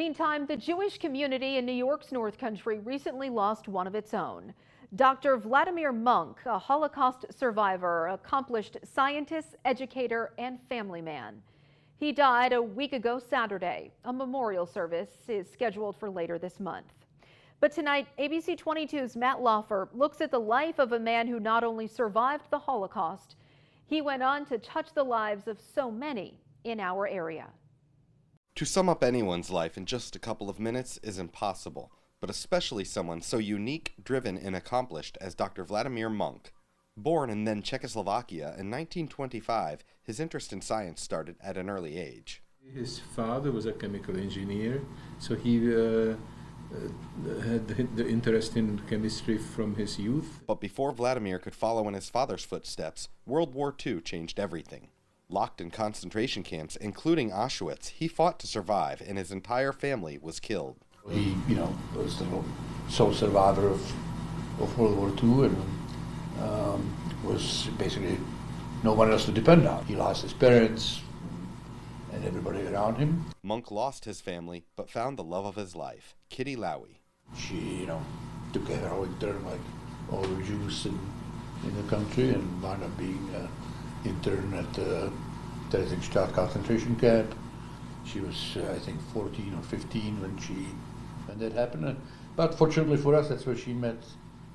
Meantime, the Jewish community in New York's North Country recently lost one of its own. Dr. Vladimir Munk, a Holocaust survivor, accomplished scientist, educator, and family man. He died a week ago Saturday. A memorial service is scheduled for later this month. But tonight, ABC 22's Matt Laufer looks at the life of a man who not only survived the Holocaust, he went on to touch the lives of so many in our area. To sum up anyone's life in just a couple of minutes is impossible, but especially someone so unique, driven, and accomplished as Dr. Vladimir Munk. Born in then Czechoslovakia in 1925, his interest in science started at an early age. His father was a chemical engineer, so he had the interest in chemistry from his youth. But before Vladimir could follow in his father's footsteps, World War II changed everything. Locked in concentration camps, including Auschwitz, he fought to survive, and his entire family was killed. He, was the sole survivor of World War II and was basically no one else to depend on. He lost his parents and everybody around him. Munk lost his family, but found the love of his life, Kitty Lowy. She, took a heroic turn like all the Jews in the country and wound up being intern at the Terezín concentration camp. She was, I think, 14 or 15 when that happened. But fortunately for us, that's where she met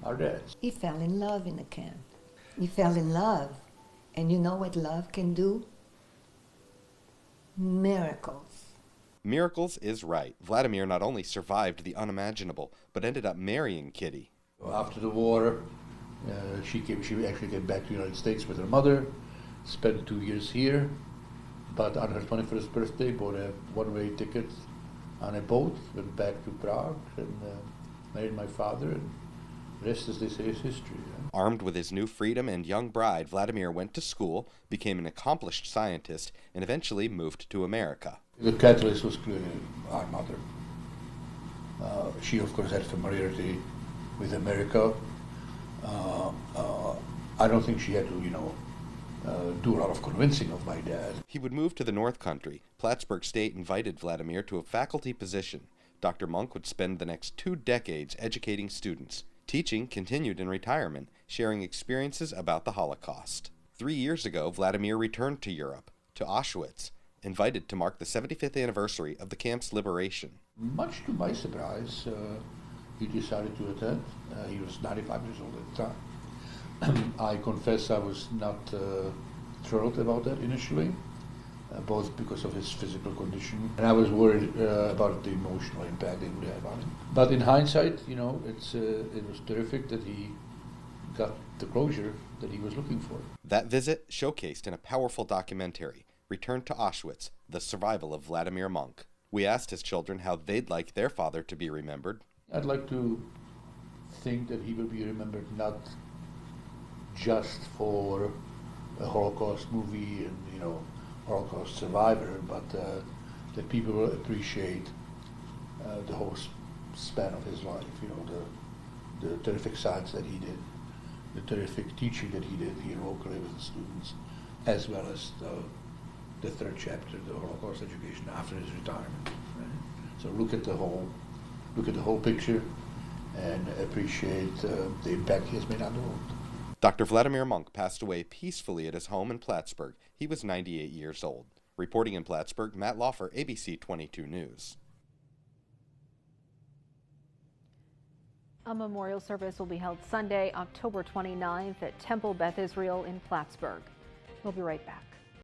our dads. He fell in love in the camp. He fell in love. And you know what love can do? Miracles. Miracles is right. Vladimir not only survived the unimaginable, but ended up marrying Kitty. After the war, she actually came back to the United States with her mother, spent 2 years here, but on her 21st birthday bought a one-way ticket on a boat, went back to Prague and married my father, and the rest, as they say, is history. Armed with his new freedom and young bride, Vladimir went to school, became an accomplished scientist, and eventually moved to America. The catalyst was clearly our mother. She, of course, had familiarity with America. I don't think she had to, do a lot of convincing of my dad. He would move to the North Country. Plattsburgh State invited Vladimir to a faculty position. Dr. Munk would spend the next 2 decades educating students. Teaching continued in retirement, sharing experiences about the Holocaust. 3 years ago, Vladimir returned to Europe, to Auschwitz, invited to mark the 75th anniversary of the camp's liberation. Much to my surprise, he decided to attend. He was 95 years old at the time. I confess I was not thrilled about that initially, both because of his physical condition, and I was worried about the emotional impact it would have on him. But in hindsight, it was terrific that he got the closure that he was looking for. That visit, showcased in a powerful documentary, Return to Auschwitz, The Survival of Vladimir Munk. We asked his children how they'd like their father to be remembered. I'd like to think that he will be remembered not just for a Holocaust movie and, Holocaust survivor, but that people will appreciate the whole span of his life, the terrific science that he did, the terrific teaching that he did here locally with the students, as well as the third chapter, the Holocaust education after his retirement. Right? So look at the whole picture and appreciate the impact he has made on the world. Dr. Vladimir Munk passed away peacefully at his home in Plattsburgh. He was 98 years old. Reporting in Plattsburgh, Matt Laufer, ABC 22 News. A memorial service will be held Sunday, October 29th at Temple Beth Israel in Plattsburgh. We'll be right back.